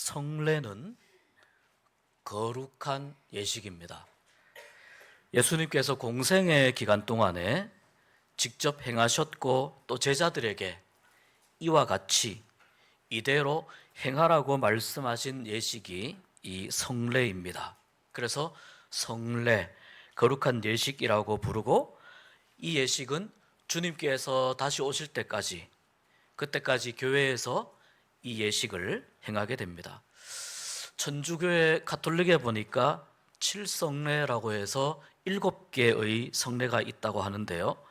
성례는 거룩한 예식입니다. 예수님께서 공생의 기간 동안에 직접 행하셨고 또 제자들에게 이와 같이 이대로 행하라고 말씀하신 예식이 이 성례입니다. 그래서 성례, 거룩한 예식이라고 부르고, 이 예식은 주님께서 다시 오실 때까지, 그때까지 교회에서 이 예식을 행하게 됩니다. 천주교회 가톨릭에 보니까 칠성례라고 해서 7개의 성례가 있다고 하는데요,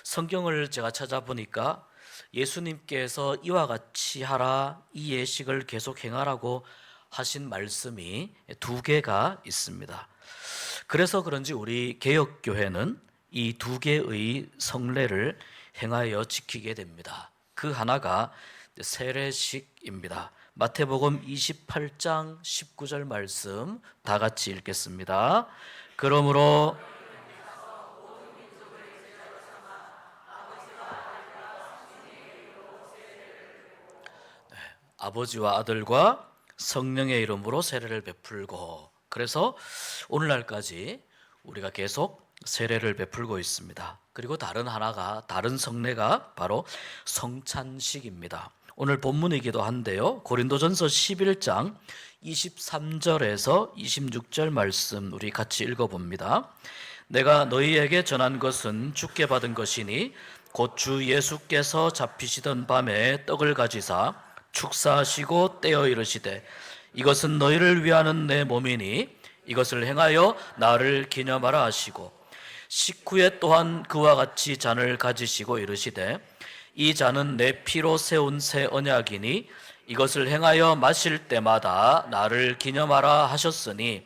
성경을 제가 찾아보니까 예수님께서 이와 같이 하라, 이 예식을 계속 행하라고 하신 말씀이 2개가 있습니다. 그래서 그런지 우리 개역교회는 이 2개의 성례를 행하여 지키게 됩니다. 그 하나가 세례식입니다. 마태복음 28장 19절 말씀 다 같이 읽겠습니다. 그러므로 아버지와 아들과 성령의 이름으로 세례를 베풀고, 그래서 오늘날까지 우리가 계속 세례를 베풀고 있습니다. 그리고 다른 성례가 바로 성찬식입니다. 오늘 본문이기도 한데요, 고린도전서 11장 23절에서 26절 말씀 우리 같이 읽어봅니다. 내가 너희에게 전한 것은 주께 받은 것이니 곧 주 예수께서 잡히시던 밤에 떡을 가지사 축사하시고 떼어 이르시되 이것은 너희를 위하는 내 몸이니 이것을 행하여 나를 기념하라 하시고, 식후에 또한 그와 같이 잔을 가지시고 이르시되 이 잔은 내 피로 세운 새 언약이니 이것을 행하여 마실 때마다 나를 기념하라 하셨으니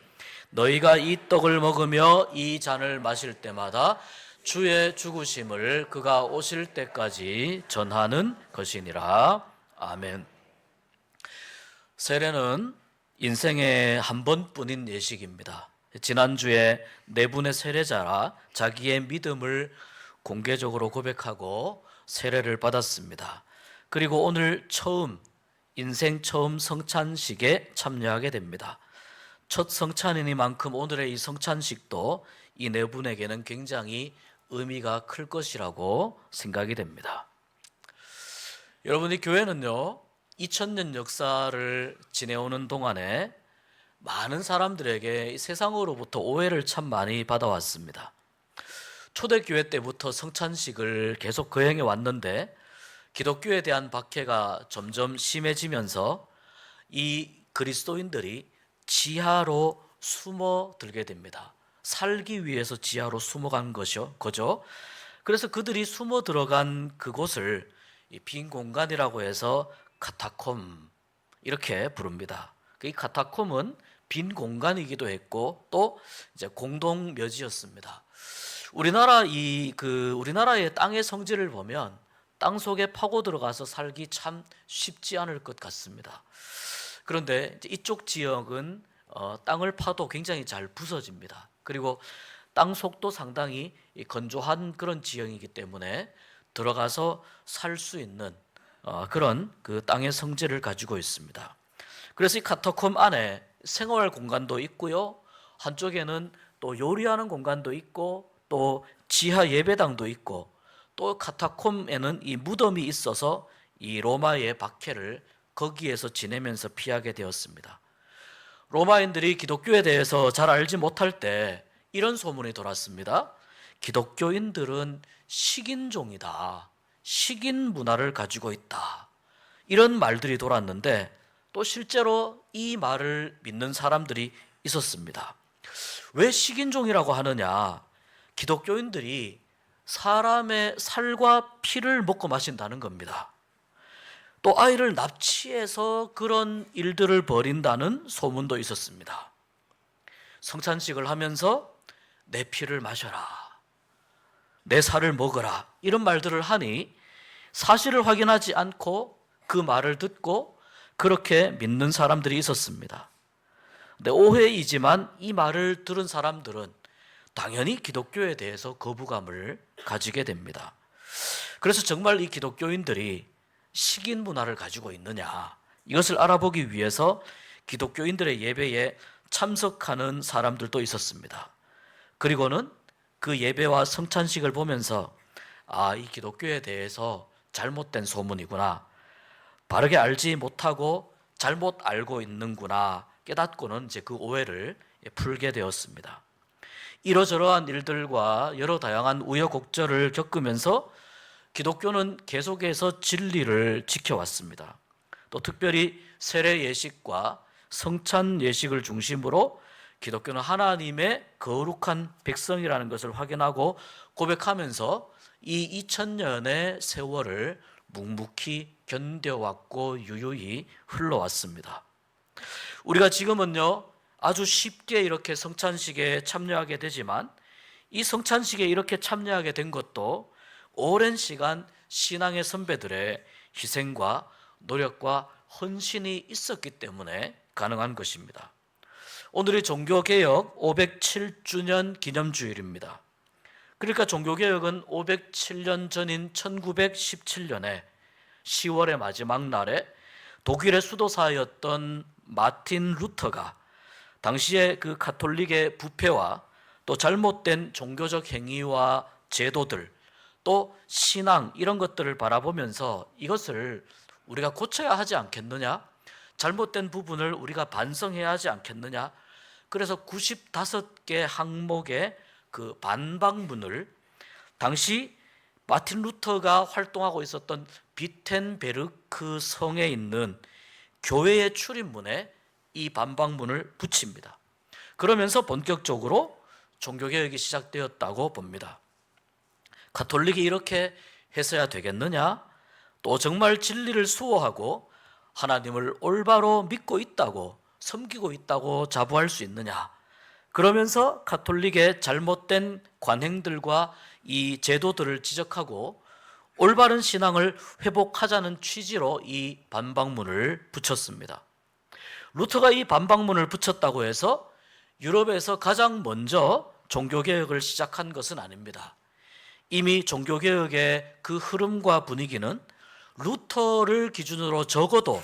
너희가 이 떡을 먹으며 이 잔을 마실 때마다 주의 죽으심을 그가 오실 때까지 전하는 것이니라. 아멘. 세례는 인생에 한 번뿐인 예식입니다. 지난주에 4분의 세례자라 자기의 믿음을 공개적으로 고백하고 세례를 받았습니다. 그리고 오늘 인생 처음 성찬식에 참여하게 됩니다. 첫 성찬이니만큼 오늘의 이 성찬식도 이 4분에게는 굉장히 의미가 클 것이라고 생각이 됩니다. 여러분이 교회는요, 2000년 역사를 지내오는 동안에 많은 사람들에게 세상으로부터 오해를 참 많이 받아왔습니다. 초대교회 때부터 성찬식을 계속 거행해 왔는데 기독교에 대한 박해가 점점 심해지면서 이 그리스도인들이 지하로 숨어들게 됩니다. 살기 위해서 지하로 숨어간 거죠. 그래서 그들이 숨어 들어간 그곳을 빈 공간이라고 해서 카타콤 이렇게 부릅니다. 이 카타콤은 빈 공간이기도 했고 또 이제 공동 묘지였습니다. 우리나라의 땅의 성질을 보면 땅 속에 파고 들어가서 살기 참 쉽지 않을 것 같습니다. 그런데 이쪽 지역은 땅을 파도 굉장히 잘 부서집니다. 그리고 땅 속도 상당히 건조한 그런 지형이기 때문에 들어가서 살 수 있는 그런 그 땅의 성질을 가지고 있습니다. 그래서 이 카타콤 안에 생활 공간도 있고요, 한쪽에는 또 요리하는 공간도 있고 또 지하 예배당도 있고, 또 카타콤에는 이 무덤이 있어서 이 로마의 박해를 거기에서 지내면서 피하게 되었습니다. 로마인들이 기독교에 대해서 잘 알지 못할 때 이런 소문이 돌았습니다. 기독교인들은 식인종이다, 식인 문화를 가지고 있다, 이런 말들이 돌았는데 또 실제로 이 말을 믿는 사람들이 있었습니다. 왜 식인종이라고 하느냐? 기독교인들이 사람의 살과 피를 먹고 마신다는 겁니다. 또 아이를 납치해서 그런 일들을 벌인다는 소문도 있었습니다. 성찬식을 하면서 내 피를 마셔라, 내 살을 먹어라, 이런 말들을 하니 사실을 확인하지 않고 그 말을 듣고 그렇게 믿는 사람들이 있었습니다. 근데 오해이지만 이 말을 들은 사람들은 당연히 기독교에 대해서 거부감을 가지게 됩니다. 그래서 정말 이 기독교인들이 식인 문화를 가지고 있느냐, 이것을 알아보기 위해서 기독교인들의 예배에 참석하는 사람들도 있었습니다. 그리고는 그 예배와 성찬식을 보면서 이 기독교에 대해서 잘못된 소문이구나, 바르게 알지 못하고 잘못 알고 있는구나 깨닫고는 이제 그 오해를 풀게 되었습니다. 이러저러한 일들과 여러 다양한 우여곡절을 겪으면서 기독교는 계속해서 진리를 지켜왔습니다. 또 특별히 세례 예식과 성찬 예식을 중심으로 기독교는 하나님의 거룩한 백성이라는 것을 확인하고 고백하면서 이 2000년의 세월을 묵묵히 견뎌왔고 유유히 흘러왔습니다. 우리가 지금은요 아주 쉽게 이렇게 성찬식에 참여하게 되지만, 이 성찬식에 이렇게 참여하게 된 것도 오랜 시간 신앙의 선배들의 희생과 노력과 헌신이 있었기 때문에 가능한 것입니다. 오늘이 종교개혁 507주년 기념주일입니다. 그러니까 종교개혁은 507년 전인 1917년에 10월의 마지막 날에 독일의 수도사였던 마틴 루터가 당시에 그 가톨릭의 부패와 또 잘못된 종교적 행위와 제도들, 또 신앙, 이런 것들을 바라보면서 이것을 우리가 고쳐야 하지 않겠느냐, 잘못된 부분을 우리가 반성해야 하지 않겠느냐, 그래서 95개 항목의 그 반박문을 당시 마틴 루터가 활동하고 있었던 비텐베르크 성에 있는 교회의 출입문에 이 반박문을 붙입니다. 그러면서 본격적으로 종교개혁이 시작되었다고 봅니다. 가톨릭이 이렇게 해서야 되겠느냐? 또 정말 진리를 수호하고 하나님을 올바로 믿고 있다고, 섬기고 있다고 자부할 수 있느냐? 그러면서 가톨릭의 잘못된 관행들과 이 제도들을 지적하고 올바른 신앙을 회복하자는 취지로 이 반박문을 붙였습니다. 루터가 이 반박문을 붙였다고 해서 유럽에서 가장 먼저 종교개혁을 시작한 것은 아닙니다. 이미 종교개혁의 그 흐름과 분위기는 루터를 기준으로 적어도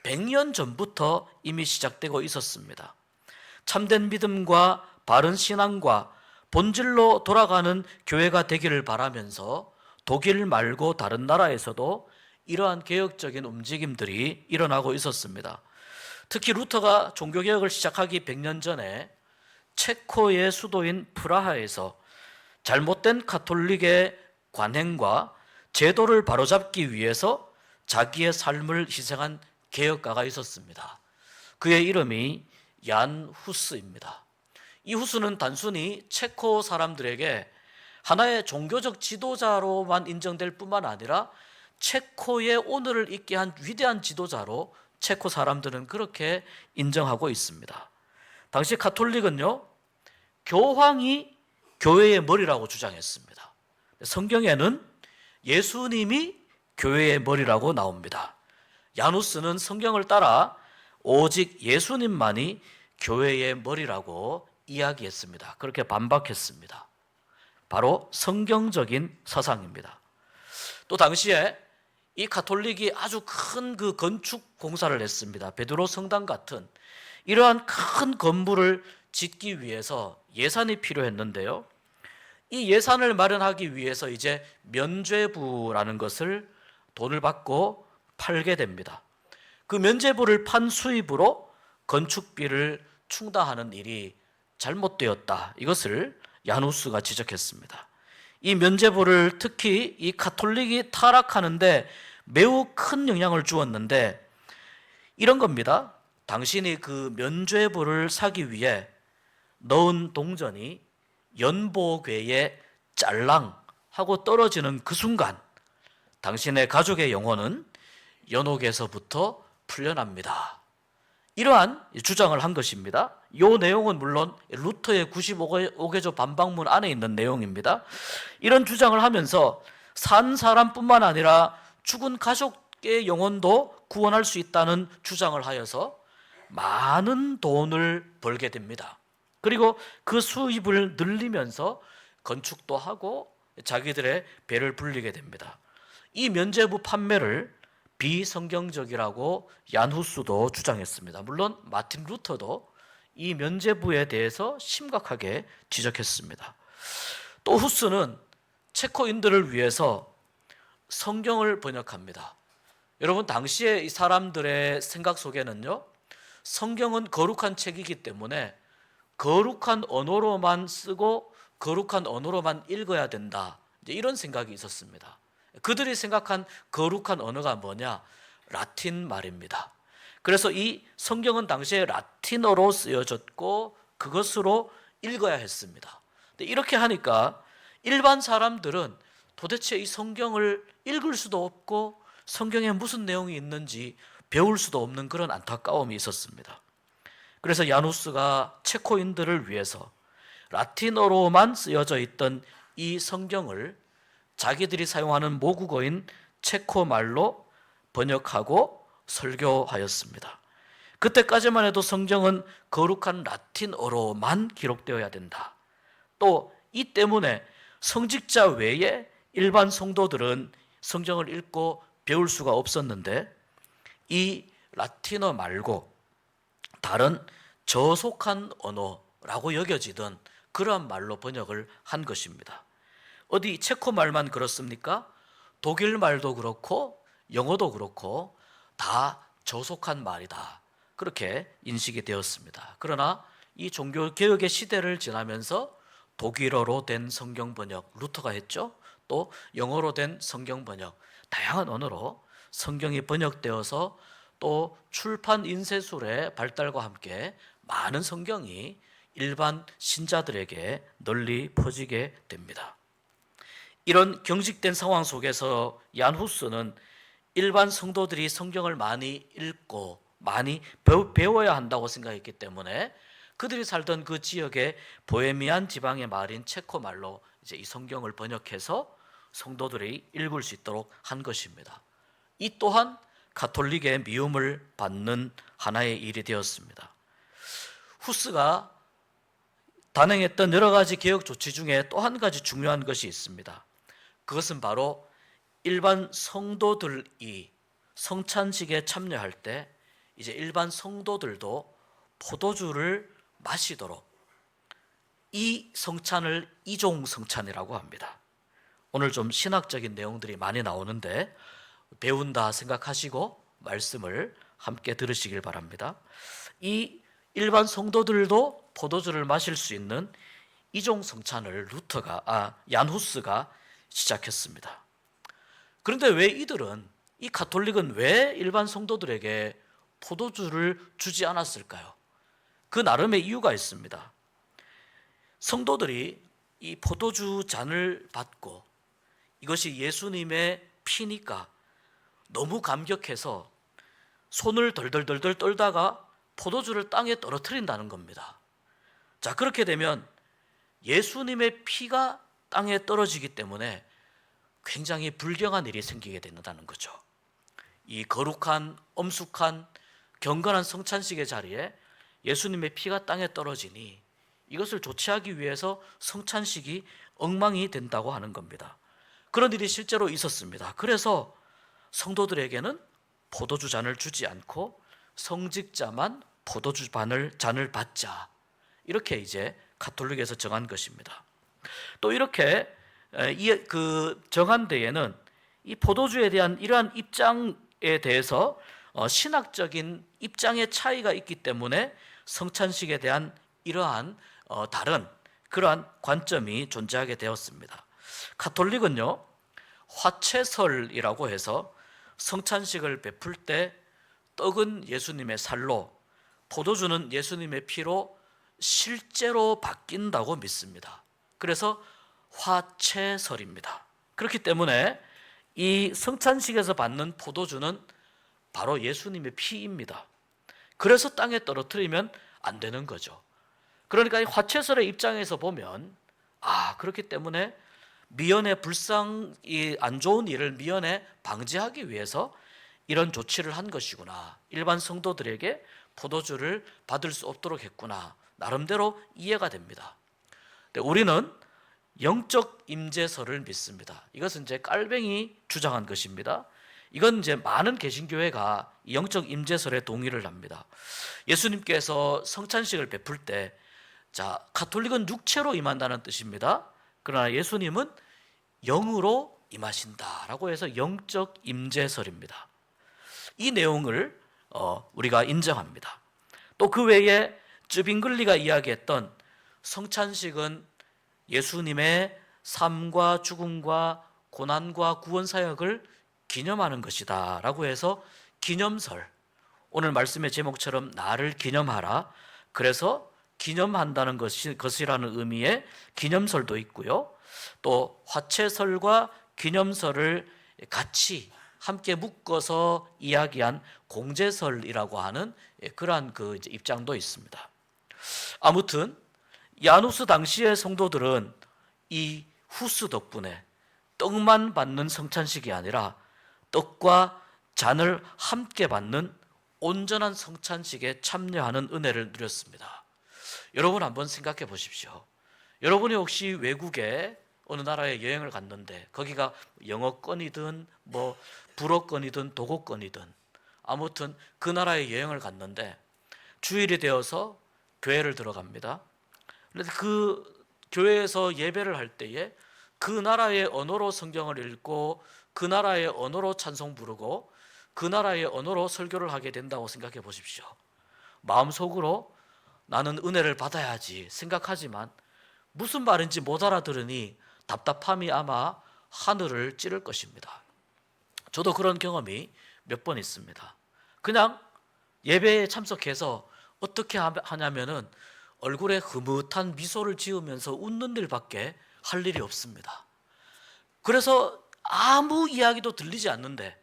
100년 전부터 이미 시작되고 있었습니다. 참된 믿음과 바른 신앙과 본질로 돌아가는 교회가 되기를 바라면서 독일 말고 다른 나라에서도 이러한 개혁적인 움직임들이 일어나고 있었습니다. 특히 루터가 종교개혁을 시작하기 100년 전에 체코의 수도인 프라하에서 잘못된 가톨릭의 관행과 제도를 바로잡기 위해서 자기의 삶을 희생한 개혁가가 있었습니다. 그의 이름이 얀 후스입니다. 이 후스는 단순히 체코 사람들에게 하나의 종교적 지도자로만 인정될 뿐만 아니라 체코의 오늘을 있게 한 위대한 지도자로 체코 사람들은 그렇게 인정하고 있습니다. 당시 가톨릭은요, 교황이 교회의 머리라고 주장했습니다. 성경에는 예수님이 교회의 머리라고 나옵니다. 야누스는 성경을 따라 오직 예수님만이 교회의 머리라고 이야기했습니다. 그렇게 반박했습니다. 바로 성경적인 사상입니다. 또 당시에 이 가톨릭이 아주 큰 그 건축 공사를 했습니다. 베드로 성당 같은 이러한 큰 건물을 짓기 위해서 예산이 필요했는데요. 이 예산을 마련하기 위해서 이제 면죄부라는 것을 돈을 받고 팔게 됩니다. 그 면죄부를 판 수입으로 건축비를 충당하는 일이 잘못되었다. 이것을 야누스가 지적했습니다. 이 면죄부를 특히 이 가톨릭이 타락하는데 매우 큰 영향을 주었는데 이런 겁니다. 당신이 그 면죄부를 사기 위해 넣은 동전이 연보궤에 짤랑 하고 떨어지는 그 순간 당신의 가족의 영혼은 연옥에서부터 풀려납니다. 이러한 주장을 한 것입니다. 이 내용은 물론 루터의 95개조 반박문 안에 있는 내용입니다. 이런 주장을 하면서 산 사람뿐만 아니라 죽은 가족의 영혼도 구원할 수 있다는 주장을 하여서 많은 돈을 벌게 됩니다. 그리고 그 수입을 늘리면서 건축도 하고 자기들의 배를 불리게 됩니다. 이 면죄부 판매를 비성경적이라고 얀 후스도 주장했습니다. 물론 마틴 루터도 이 면죄부에 대해서 심각하게 지적했습니다. 또 후스는 체코인들을 위해서 성경을 번역합니다. 여러분, 당시에 이 사람들의 생각 속에는요, 성경은 거룩한 책이기 때문에 거룩한 언어로만 쓰고 거룩한 언어로만 읽어야 된다, 이제 이런 생각이 있었습니다. 그들이 생각한 거룩한 언어가 뭐냐? 라틴 말입니다. 그래서 이 성경은 당시에 라틴어로 쓰여졌고 그것으로 읽어야 했습니다. 근데 이렇게 하니까 일반 사람들은 도대체 이 성경을 읽을 수도 없고 성경에 무슨 내용이 있는지 배울 수도 없는 그런 안타까움이 있었습니다. 그래서 야누스가 체코인들을 위해서 라틴어로만 쓰여져 있던 이 성경을 자기들이 사용하는 모국어인 체코 말로 번역하고 설교하였습니다. 그때까지만 해도 성경은 거룩한 라틴어로만 기록되어야 된다. 또 이 때문에 성직자 외에 일반 성도들은 성경을 읽고 배울 수가 없었는데 이 라틴어 말고 다른 저속한 언어라고 여겨지던 그러한 말로 번역을 한 것입니다. 어디 체코 말만 그렇습니까? 독일 말도 그렇고 영어도 그렇고 다 저속한 말이다, 그렇게 인식이 되었습니다. 그러나 이 종교개혁의 시대를 지나면서 독일어로 된 성경 번역 루터가 했죠. 또 영어로 된 성경 번역, 다양한 언어로 성경이 번역되어서 또 출판 인쇄술의 발달과 함께 많은 성경이 일반 신자들에게 널리 퍼지게 됩니다. 이런 경직된 상황 속에서 얀 후스는 일반 성도들이 성경을 많이 읽고 많이 배워야 한다고 생각했기 때문에 그들이 살던 그 지역의 보헤미안 지방의 말인 체코 말로 이제 이 성경을 번역해서 성도들이 읽을 수 있도록 한 것입니다. 이 또한 가톨릭의 미움을 받는 하나의 일이 되었습니다. 후스가 단행했던 여러 가지 개혁 조치 중에 또 한 가지 중요한 것이 있습니다. 그것은 바로 일반 성도들이 성찬식에 참여할 때 이제 일반 성도들도 포도주를 마시도록, 이 성찬을 이종 성찬이라고 합니다. 오늘 좀 신학적인 내용들이 많이 나오는데 배운다 생각하시고 말씀을 함께 들으시길 바랍니다. 이 일반 성도들도 포도주를 마실 수 있는 이종 성찬을 얀 후스가 시작했습니다. 그런데 왜 이 가톨릭은 왜 일반 성도들에게 포도주를 주지 않았을까요? 그 나름의 이유가 있습니다. 성도들이 이 포도주 잔을 받고 이것이 예수님의 피니까 너무 감격해서 손을 덜덜덜덜 떨다가 포도주를 땅에 떨어뜨린다는 겁니다. 자, 그렇게 되면 예수님의 피가 땅에 떨어지기 때문에 굉장히 불경한 일이 생기게 된다는 거죠. 이 거룩한, 엄숙한, 경건한 성찬식의 자리에 예수님의 피가 땅에 떨어지니 이것을 조치하기 위해서 성찬식이 엉망이 된다고 하는 겁니다. 그런 일이 실제로 있었습니다. 그래서 성도들에게는 포도주 잔을 주지 않고 성직자만 포도주 잔을 받자, 이렇게 이제 가톨릭에서 정한 것입니다. 또 이렇게 정한 데에는 이 포도주에 대한 이러한 입장에 대해서 신학적인 입장의 차이가 있기 때문에 성찬식에 대한 이러한 다른 그러한 관점이 존재하게 되었습니다. 가톨릭은요, 화채설이라고 해서 성찬식을 베풀 때 떡은 예수님의 살로, 포도주는 예수님의 피로 실제로 바뀐다고 믿습니다. 그래서 화채설입니다. 그렇기 때문에 이 성찬식에서 받는 포도주는 바로 예수님의 피입니다. 그래서 땅에 떨어뜨리면 안 되는 거죠. 그러니까 이 화채설의 입장에서 보면, 그렇기 때문에 미연에 불상이 안 좋은 일을 미연에 방지하기 위해서 이런 조치를 한 것이구나, 일반 성도들에게 포도주를 받을 수 없도록 했구나, 나름대로 이해가 됩니다. 근데 우리는 영적 임재설을 믿습니다. 이것은 이제 깔뱅이 주장한 것입니다. 이건 이제 많은 개신교회가 영적 임재설에 동의를 합니다. 예수님께서 성찬식을 베풀 때, 자, 가톨릭은 육체로 임한다는 뜻입니다. 그러나 예수님은 영으로 임하신다라고 해서 영적 임재설입니다. 이 내용을 우리가 인정합니다. 또 그 외에 쯔빙글리가 이야기했던 성찬식은 예수님의 삶과 죽음과 고난과 구원 사역을 기념하는 것이다 라고 해서 기념설, 오늘 말씀의 제목처럼 나를 기념하라, 그래서 기념한다는 것이라는 의미의 기념설도 있고요. 또 화채설과 기념설을 같이 함께 묶어서 이야기한 공제설이라고 하는 그러한 그 입장도 있습니다. 아무튼 야누스 당시의 성도들은 이 후스 덕분에 떡만 받는 성찬식이 아니라 떡과 잔을 함께 받는 온전한 성찬식에 참여하는 은혜를 누렸습니다. 여러분 한번 생각해 보십시오. 여러분이 혹시 외국에 어느 나라에 여행을 갔는데 거기가 영어권이든 뭐 불어권이든 도고권이든 아무튼 그 나라에 여행을 갔는데 주일이 되어서 교회를 들어갑니다. 그런데 그 교회에서 예배를 할 때에 그 나라의 언어로 성경을 읽고 그 나라의 언어로 찬송 부르고 그 나라의 언어로 설교를 하게 된다고 생각해 보십시오. 마음속으로 나는 은혜를 받아야지 생각하지만 무슨 말인지 못 알아들으니 답답함이 아마 하늘을 찌를 것입니다. 저도 그런 경험이 몇 번 있습니다. 그냥 예배에 참석해서 어떻게 하냐면은 얼굴에 흐뭇한 미소를 지으면서 웃는 일밖에 할 일이 없습니다. 그래서 아무 이야기도 들리지 않는데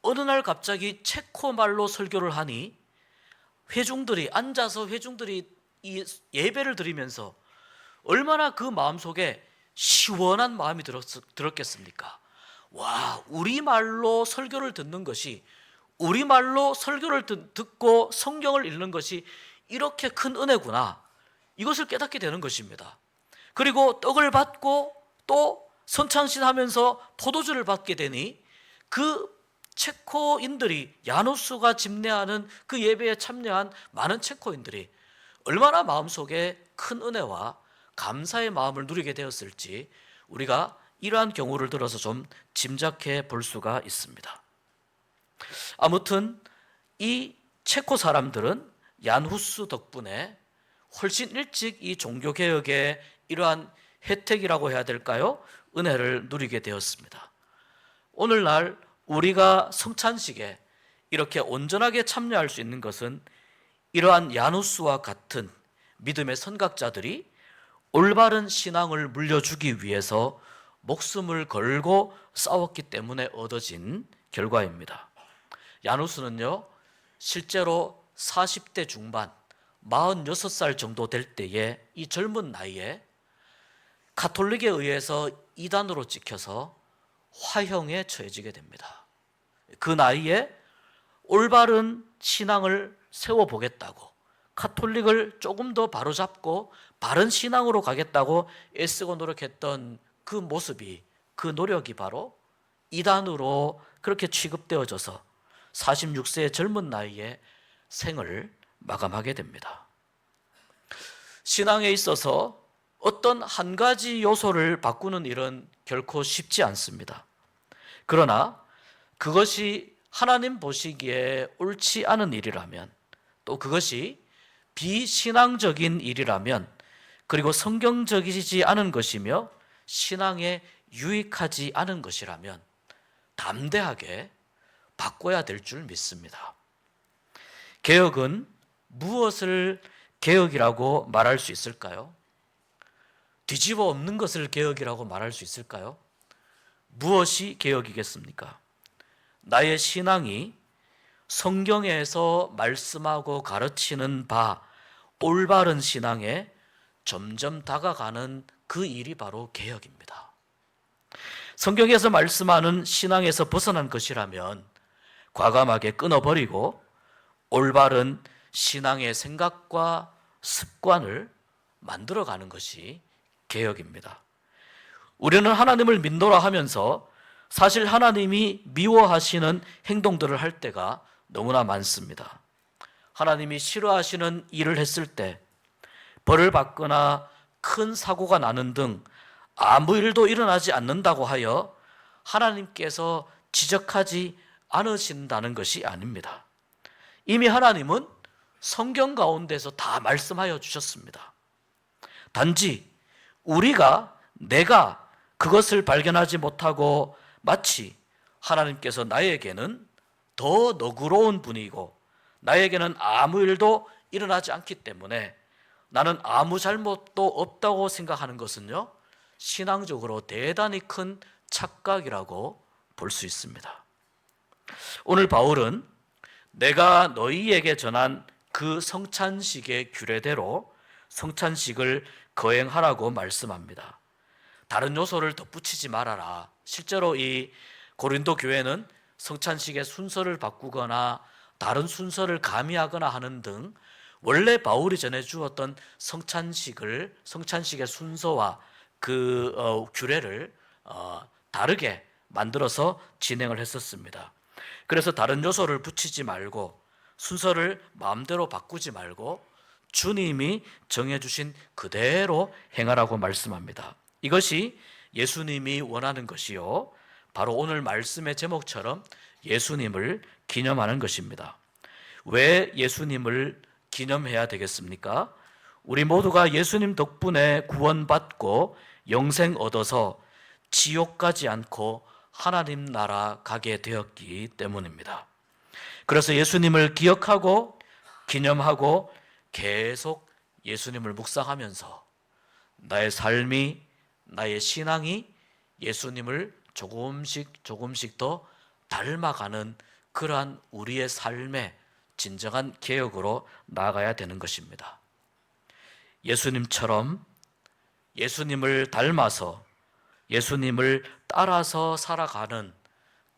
어느 날 갑자기 체코 말로 설교를 하니 회중들이 이 예배를 드리면서 얼마나 그 마음속에 시원한 마음이 들었겠습니까? 와, 우리말로 설교를 듣는 것이, 우리말로 설교를 듣고 성경을 읽는 것이 이렇게 큰 은혜구나, 이것을 깨닫게 되는 것입니다. 그리고 떡을 받고 또 선창신 하면서 포도주를 받게 되니 그 체코인들이, 야누스가 집례하는 그 예배에 참여한 많은 체코인들이 얼마나 마음속에 큰 은혜와 감사의 마음을 누리게 되었을지 우리가 이러한 경우를 들어서 좀 짐작해 볼 수가 있습니다. 아무튼 이 체코 사람들은 얀후스 덕분에 훨씬 일찍 이 종교개혁의 이러한 혜택이라고 해야 될까요? 은혜를 누리게 되었습니다. 오늘날 우리가 성찬식에 이렇게 온전하게 참여할 수 있는 것은 이러한 야누스와 같은 믿음의 선각자들이 올바른 신앙을 물려주기 위해서 목숨을 걸고 싸웠기 때문에 얻어진 결과입니다. 야누스는요, 실제로 40대 중반, 46살 정도 될 때에 이 젊은 나이에 가톨릭에 의해서 이단으로 찍혀서 화형에 처해지게 됩니다. 그 나이에 올바른 신앙을 세워보겠다고, 가톨릭을 조금 더 바로잡고 바른 신앙으로 가겠다고 애쓰고 노력했던 그 모습이, 그 노력이 바로 이단으로 그렇게 취급되어져서 46세의 젊은 나이에 생을 마감하게 됩니다. 신앙에 있어서 어떤 한 가지 요소를 바꾸는 일은 결코 쉽지 않습니다. 그러나 그것이 하나님 보시기에 옳지 않은 일이라면, 또 그것이 비신앙적인 일이라면, 그리고 성경적이지 않은 것이며 신앙에 유익하지 않은 것이라면 담대하게 바꿔야 될 줄 믿습니다. 개혁은 무엇을 개혁이라고 말할 수 있을까요? 뒤집어 엎는 것을 개혁이라고 말할 수 있을까요? 무엇이 개혁이겠습니까? 나의 신앙이 성경에서 말씀하고 가르치는 바 올바른 신앙에 점점 다가가는 그 일이 바로 개혁입니다. 성경에서 말씀하는 신앙에서 벗어난 것이라면 과감하게 끊어버리고 올바른 신앙의 생각과 습관을 만들어가는 것이 개혁입니다. 우리는 하나님을 믿노라 하면서 사실 하나님이 미워하시는 행동들을 할 때가 너무나 많습니다. 하나님이 싫어하시는 일을 했을 때 벌을 받거나 큰 사고가 나는 등 아무 일도 일어나지 않는다고 하여 하나님께서 지적하지 않으신다는 것이 아닙니다. 이미 하나님은 성경 가운데서 다 말씀하여 주셨습니다. 단지 내가 그것을 발견하지 못하고 마치 하나님께서 나에게는 더 너그러운 분이고 나에게는 아무 일도 일어나지 않기 때문에 나는 아무 잘못도 없다고 생각하는 것은요, 신앙적으로 대단히 큰 착각이라고 볼 수 있습니다. 오늘 바울은 내가 너희에게 전한 그 성찬식의 규례대로 성찬식을 거행하라고 말씀합니다. 다른 요소를 덧붙이지 말아라. 실제로 이 고린도 교회는 성찬식의 순서를 바꾸거나 다른 순서를 가미하거나 하는 등 원래 바울이 전해주었던 성찬식의 순서와 그 규례를 다르게 만들어서 진행을 했었습니다. 그래서 다른 요소를 붙이지 말고 순서를 마음대로 바꾸지 말고 주님이 정해주신 그대로 행하라고 말씀합니다. 이것이 예수님이 원하는 것이요, 바로 오늘 말씀의 제목처럼 예수님을 기념하는 것입니다. 왜 예수님을 기념해야 되겠습니까? 우리 모두가 예수님 덕분에 구원받고 영생 얻어서 지옥 가지 않고 하나님 나라 가게 되었기 때문입니다. 그래서 예수님을 기억하고 기념하고 계속 예수님을 묵상하면서 나의 삶이, 나의 신앙이 예수님을 조금씩 더 닮아가는 그러한 우리의 삶의 진정한 개혁으로 나아가야 되는 것입니다. 예수님처럼 예수님을 닮아서 예수님을 따라서 살아가는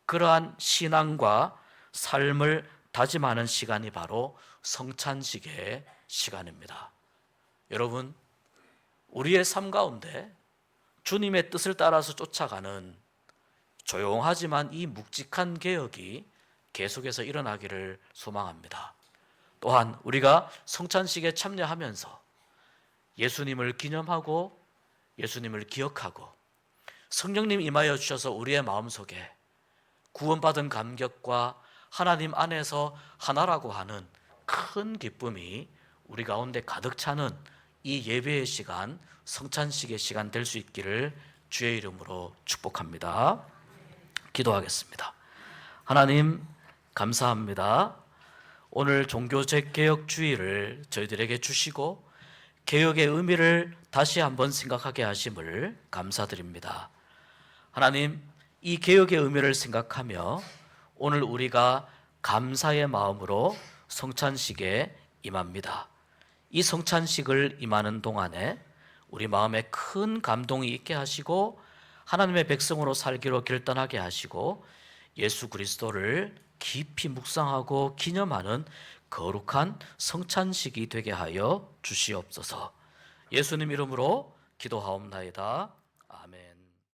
그러한 신앙과 삶을 다짐하는 시간이 바로 성찬식의 시간입니다. 여러분, 우리의 삶 가운데 주님의 뜻을 따라서 쫓아가는 조용하지만 이 묵직한 개혁이 계속해서 일어나기를 소망합니다. 또한 우리가 성찬식에 참여하면서 예수님을 기념하고 예수님을 기억하고 성령님 임하여 주셔서 우리의 마음속에 구원받은 감격과 하나님 안에서 하나라고 하는 큰 기쁨이 우리 가운데 가득 차는 이 예배의 시간, 성찬식의 시간 될 수 있기를 주의 이름으로 축복합니다. 기도하겠습니다. 하나님, 감사합니다. 오늘 종교개혁주의를 저희들에게 주시고 개혁의 의미를 다시 한번 생각하게 하심을 감사드립니다. 하나님, 이 개혁의 의미를 생각하며 오늘 우리가 감사의 마음으로 성찬식에 임합니다. 이 성찬식을 임하는 동안에 우리 마음에 큰 감동이 있게 하시고 하나님의 백성으로 살기로 결단하게 하시고 예수 그리스도를 깊이 묵상하고 기념하는 거룩한 성찬식이 되게 하여 주시옵소서. 예수님 이름으로 기도하옵나이다.